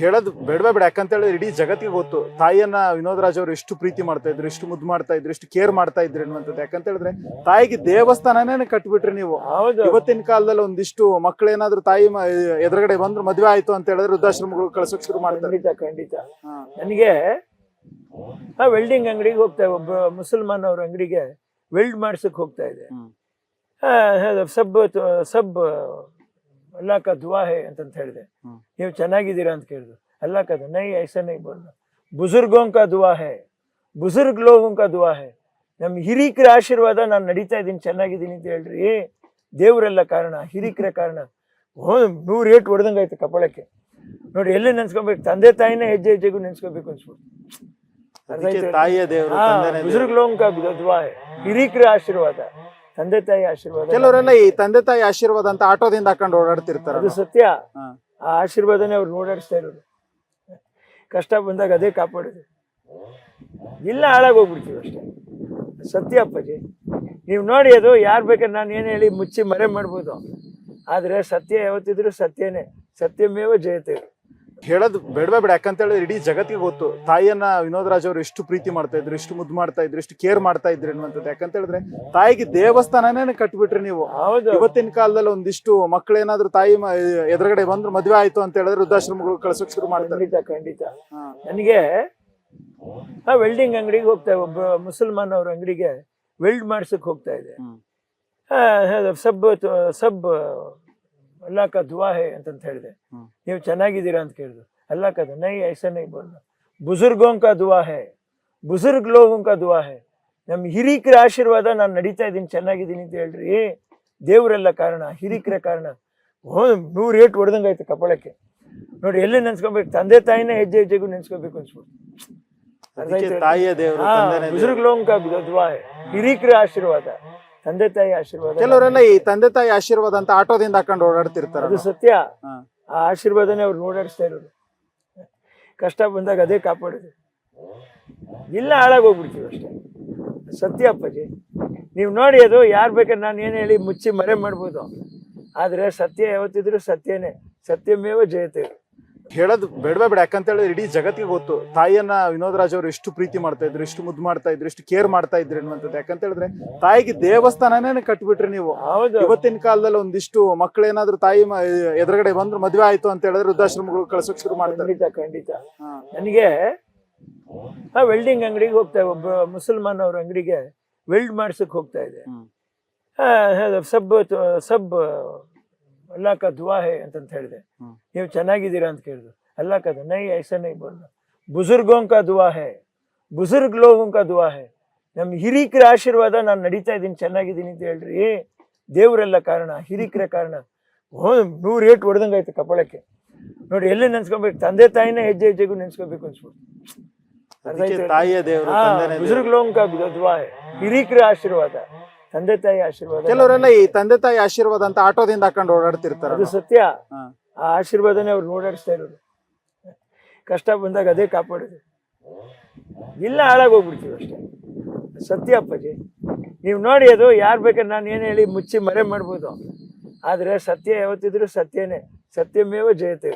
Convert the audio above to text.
ಹೇಳೋದು ಬೇಡವೇ ಬೇಡ. ಯಾಕಂತ ಹೇಳಿದ್ರೆ ಇಡೀ ಜಗತ್ತಿಗೆ ಗೊತ್ತು ತಾಯಿಯನ್ನ ವಿನೋದ್ ರಾಜ್ ಅವರು ಎಷ್ಟು ಪ್ರೀತಿ ಮಾಡ್ತಾ ಇದ್ರು, ಎಷ್ಟು ಮುದ್ದು ಮಾಡ್ತಾ ಇದ್ರು, ಎಷ್ಟು ಕೇರ್ ಮಾಡ್ತಾ ಇದ್ರು ಅನ್ನುವಂಥದ್ದು. ಯಾಕಂತ ಹೇಳಿದ್ರೆ ತಾಯಿಗೆ ದೇವಸ್ಥಾನನೇ ಕಟ್ಬಿಟ್ರಿ ನೀವು. ಇವತ್ತಿನ ಕಾಲದಲ್ಲಿ ಒಂದಿಷ್ಟು ಮಕ್ಕಳೇನಾದ್ರೂ ತಾಯಿ ಎದುರುಗಡೆ ಬಂದ್ರು ಮದುವೆ ಆಯ್ತು ಅಂತ ಹೇಳಿದ್ರೆ ವೃದ್ಧಾಶ್ರಮಗಳು ಕಳ್ಸೋಕ್ ಶುರು ಮಾಡ್ತಾರೆ. ಖಂಡಿತ. ನನಗೆ ವೆಲ್ಡಿಂಗ್ ಅಂಗಡಿಗೆ ಹೋಗ್ತಾ ಒಬ್ಬ ಮುಸಲ್ಮಾನ್ ಅವ್ರ ಅಂಗಡಿಗೆ ವೆಲ್ಡ್ ಮಾಡ್ಸಕ್ ಹೋಗ್ತಾ ಇದೆ. ಸಬ್ ಅಲ್ಲಾ ಕಾ ದುವಾ ಹೇ ಅಂತ ಹೇಳಿದೆ. ನೀವು ಚೆನ್ನಾಗಿದ್ದೀರಾ ಅಂತ ಕೇಳಿದ್ರು. ಅಲ್ಲಾ ಕಾ ನೈ ಐಸಾ ನೈ ಬೋಲ್ನಾ, ಬುಜುರ್ಗೋಂ ಕಾ ದುವಾ ಹೇ, ಬುಜುರ್ಗ್ ಲೋಗೋಂ ಕಾ ದುವಾ ಹೇ. ನಮ್ಮ ಹಿರಿಕರ ಆಶೀರ್ವಾದ ನಾನು ನಡೀತಾ ಇದ್ದೀನಿ, ಚೆನ್ನಾಗಿದ್ದೀನಿ ಅಂತ ಹೇಳ್ರಿ. ದೇವರೆಲ್ಲ ಕಾರಣ, ಹಿರಿಕರ ಕಾರಣ. 100 ಏಟು ಹೊಡೆದಂಗಾಯ್ತು ಕಪಾಳಕ್ಕೆ. ನೋಡಿ, ಎಲ್ಲಿ ನೆನ್ಸ್ಕೊಬೇಕು, ತಂದೆ ತಾಯಿನೇ ಹೆಜ್ಜೆ ಹೆಜ್ಜೆಗೂ ನೆನ್ಸ್ಕೋಬೇಕು ಅನ್ಸ್ಬಿಟ್ಟು. ಬುಜುರ್ಗ್ ಲೋಗೋಂ ಕಾ ದುವಾ ಹೇ, ಹಿರಿಕರ ಆಶೀರ್ವಾದ, ತಂದೆ ತಾಯಿ ಆಶೀರ್ವಾದ. ಕೆಲವರೆಲ್ಲ ಈ ತಂದೆ ತಾಯಿ ಆಶೀರ್ವಾದ ಅಂತ ಆಟೋದಿಂದ ಹಾಕೊಂಡು ಓಡಾಡ್ತಿರ್ತಾರೆ. ಅದು ಸತ್ಯ. ಆ ಆಶೀರ್ವಾದನೇ ಅವ್ರು ಓಡಾಡಿಸ್ತಾ ಇರೋದು. ಕಷ್ಟ ಬಂದಾಗ ಅದೇ ಕಾಪಾಡೋದು. ಇಲ್ಲ ಹಾಳಾಗೋಗ್ಬಿಡ್ತೀವಿ ಅಷ್ಟೇ. ಸತ್ಯ ಅಪ್ಪಾಜಿ. ನೀವು ನೋಡಿ, ಅದು ಯಾರು ಬೇಕಾದ್ರೆ ನಾನು ಏನು ಹೇಳಿ ಮುಚ್ಚಿ ಮರೆ ಮಾಡ್ಬೋದು, ಆದ್ರೆ ಸತ್ಯ ಯಾವತ್ತಿದ್ರು ಸತ್ಯನೇ. ಸತ್ಯಮೇವ ಜಯತೆ. ಹೇಳೋದು ಬೇಡವೇ ಬೇಡ. ಯಾಕಂತ ಹೇಳಿದ್ರೆ ಇಡೀ ಜಗತ್ತಿಗೆ ಗೊತ್ತು ತಾಯಿಯನ್ನ ವಿನೋದ್ ರಾಜ್ ಅವರು ಎಷ್ಟು ಪ್ರೀತಿ ಮಾಡ್ತಾ ಇದ್ರು, ಎಷ್ಟು ಮುದ್ದು ಮಾಡ್ತಾ ಇದ್ರು, ಎಷ್ಟು ಕೇರ್ ಮಾಡ್ತಾ ಇದ್ರು ಅನ್ನುವಂಥದ್ದು. ಯಾಕಂತ ಹೇಳಿದ್ರೆ ತಾಯಿಗೆ ದೇವಸ್ಥಾನನೇ ಕಟ್ಬಿಟ್ರಿ ನೀವು. ಇವತ್ತಿನ ಕಾಲದಲ್ಲಿ ಒಂದಿಷ್ಟು ಮಕ್ಕಳೇನಾದ್ರೂ ತಾಯಿ ಎದುರುಗಡೆ ಬಂದ್ರು ಮದುವೆ ಆಯ್ತು ಅಂತ ಹೇಳಿದ್ರೆ ವೃದ್ಧಾಶ್ರಮಗಳು ಕಳ್ಸೋಕ್ ಶುರು ಮಾಡ್ತಾರೆ. ಖಂಡಿತ. ನನಗೆ ವೆಲ್ಡಿಂಗ್ ಅಂಗಡಿಗೆ ಹೋಗ್ತಾ ಒಬ್ಬ ಮುಸಲ್ಮಾನ್ ಅವ್ರ ಅಂಗಡಿಗೆ ವೆಲ್ಡ್ ಮಾಡ್ಸಕ್ ಹೋಗ್ತಾ ಇದೆ. ಸಬ್ ಅಲ್ಲಾ ಕಾ ದುವಾ ಹೇ ಅಂತ ಹೇಳಿದೆ. ನೀವು ಚೆನ್ನಾಗಿದ್ದೀರಾ ಅಂತ ಕೇಳಿದ್ರು. ಅಲ್ಲಾ ಕಾ ನೈ ಐಸಾ ನೈ ಬೋಲ್ನಾ, ಬುಜುರ್ಗೋಂ ಕಾ ದುವಾ ಹೇ, ಬುಜುರ್ಗ್ ಲೋಗೋಂ ಕಾ ದುವಾ ಹೇ. ನಮ್ಮ ಹಿರಿಕರ ಆಶೀರ್ವಾದ ನಾನು ನಡೀತಾ ಇದ್ದೀನಿ, ಚೆನ್ನಾಗಿದ್ದೀನಿ ಅಂತ ಹೇಳ್ರಿ. ದೇವರೆಲ್ಲ ಕಾರಣ, ಹಿರಿಕರ ಕಾರಣ. 100 ಏಟು ಹೊಡೆದಂಗಾಯ್ತು ಕಪಾಳಕ್ಕೆ. ನೋಡಿ, ಎಲ್ಲಿ ನೆನ್ಸ್ಕೊಬೇಕು, ತಂದೆ ತಾಯಿನೇ ಹೆಜ್ಜೆ ಹೆಜ್ಜೆಗೂ ನೆನ್ಸ್ಕೋಬೇಕು ಅನ್ಸ್ಬಿಟ್ಟು. ಬುಜುರ್ಗ್ ಲೋಗೋಂ ಕಾ ದುವಾ ಹೇ, ಹಿರಿಕರ ಆಶೀರ್ವಾದ, ತಂದೆ ತಾಯಿ ಆಶೀರ್ವಾದ. ಕೆಲವರೆಲ್ಲ ಈ ತಂದೆ ತಾಯಿ ಆಶೀರ್ವಾದ ಅಂತ ಆಟೋದಿಂದ ಹಾಕೊಂಡು ಓಡಾಡ್ತಿರ್ತಾರೆ. ಅದು ಸತ್ಯ. ಆ ಆಶೀರ್ವಾದನೇ ಅವ್ರು ಓಡಾಡಿಸ್ತಾ ಇರೋದು. ಕಷ್ಟ ಬಂದಾಗ ಅದೇ ಕಾಪಾಡೋದು. ಇಲ್ಲ ಹಾಳಾಗೋಗ್ಬಿಡ್ತೀವಿ ಅಷ್ಟೇ. ಸತ್ಯ ಅಪ್ಪಾಜಿ. ನೀವು ನೋಡಿ, ಅದು ಯಾರು ಬೇಕಾದ್ರೆ ನಾನು ಏನು ಹೇಳಿ ಮುಚ್ಚಿ ಮರೆ ಮಾಡ್ಬೋದು, ಆದ್ರೆ ಸತ್ಯ ಯಾವತ್ತಿದ್ರು ಸತ್ಯನೇ. ಸತ್ಯಮೇವ ಜಯತೆ. ಹೇಳೋದು ಬೇಡವೇ ಬೇಡ. ಯಾಕಂತ ಹೇಳಿದ್ರೆ ಇಡೀ ಜಗತ್ತಿಗೆ ಗೊತ್ತು ತಾಯಿಯನ್ನ ವಿನೋದ್ ರಾಜ್ ಅವರು ಎಷ್ಟು ಪ್ರೀತಿ ಮಾಡ್ತಾ ಇದ್ರು, ಎಷ್ಟು ಮುದ್ದು ಮಾಡ್ತಾ ಇದ್ರು, ಎಷ್ಟು ಕೇರ್ ಮಾಡ್ತಾ ಇದ್ರು ಅನ್ನುವಂಥದ್ದು. ಯಾಕಂತ ಹೇಳಿದ್ರೆ ತಾಯಿಗೆ ದೇವಸ್ಥಾನನೇ ಕಟ್ಬಿಟ್ರಿ ನೀವು. ಇವತ್ತಿನ ಕಾಲದಲ್ಲಿ ಒಂದಿಷ್ಟು ಮಕ್ಕಳೇನಾದ್ರೂ ತಾಯಿ ಎದುರುಗಡೆ ಬಂದ್ರು ಮದುವೆ ಆಯ್ತು ಅಂತ ಹೇಳಿದ್ರೆ ವೃದ್ಧಾಶ್ರಮಗಳು ಕಳ್ಸೋಕ್ ಶುರು ಮಾಡ್ತಾರೆ. ಖಂಡಿತ. ನನಗೆ ವೆಲ್ಡಿಂಗ್ ಅಂಗಡಿಗೆ ಹೋಗ್ತಾ ಒಬ್ಬ ಮುಸಲ್ಮಾನ್ ಅವ್ರ ಅಂಗಡಿಗೆ ವೆಲ್ಡ್ ಮಾಡ್ಸಕ್ ಹೋಗ್ತಾ ಇದೆ. ಸಬ್ ಅಲ್ಲಾ ಕಾ ದುವಾ ಹೇ ಅಂತ ಹೇಳಿದೆ. ನೀವು ಚೆನ್ನಾಗಿದ್ದೀರಾ ಅಂತ ಕೇಳಿದ್ರು. ಅಲ್ಲಾ ಕಾ ನೈ ಐಸಾ ನೈ ಬೋಲ್ನಾ, ಬುಜುರ್ಗೋಂ ಕಾ ದುವಾ ಹೇ, ಬುಜುರ್ಗ್ ಲೋಗೋಂ ಕಾ ದುವಾ ಹೇ. ನಮ್ಮ ಹಿರಿಕರ ಆಶೀರ್ವಾದ ನಾನು ನಡೀತಾ ಇದ್ದೀನಿ, ಚೆನ್ನಾಗಿದ್ದೀನಿ ಅಂತ ಹೇಳ್ರಿ. ದೇವರೆಲ್ಲ ಕಾರಣ, ಹಿರಿಕರ ಕಾರಣ. 100 ಏಟು ಹೊಡೆದಂಗಾಯ್ತು ಕಪಾಳಕ್ಕೆ. ನೋಡಿ, ಎಲ್ಲಿ ನೆನ್ಸ್ಕೊಬೇಕು, ತಂದೆ ತಾಯಿನೇ ಹೆಜ್ಜೆ ಹೆಜ್ಜೆಗೂ ನೆನ್ಸ್ಕೋಬೇಕು ಅನ್ಸ್ಬಿಟ್ಟು. ಬುಜುರ್ಗ್ ಲೋಗೋಂ ಕಾ ದುವಾ ಹೇ, ಹಿರಿಕರ ಆಶೀರ್ವಾದ, ತಂದೆ ತಾಯಿ ಆಶೀರ್ವಾದ. ಕೆಲವರೆಲ್ಲ ಈ ತಂದೆ ತಾಯಿ ಆಶೀರ್ವಾದ ಅಂತ ಆಟೋದಿಂದ ಹಾಕೊಂಡು ಓಡಾಡ್ತಿರ್ತಾರೆ. ಅದು ಸತ್ಯ. ಆ ಆಶೀರ್ವಾದನೇ ಅವ್ರು ಓಡಾಡಿಸ್ತಾ ಇರೋದು. ಕಷ್ಟ ಬಂದಾಗ ಅದೇ ಕಾಪಾಡೋದು. ಇಲ್ಲ ಹಾಳಾಗೋಗ್ಬಿಡ್ತೀವಿ ಅಷ್ಟೇ. ಸತ್ಯ ಅಪ್ಪಾಜಿ. ನೀವು ನೋಡಿ, ಅದು ಯಾರು ಬೇಕಾದ್ರೆ ನಾನು ಏನು ಹೇಳಿ ಮುಚ್ಚಿ ಮರೆ ಮಾಡ್ಬೋದು, ಆದ್ರೆ ಸತ್ಯ ಯಾವತ್ತಿದ್ರು ಸತ್ಯನೇ. ಸತ್ಯಮೇವ ಜಯತೆ.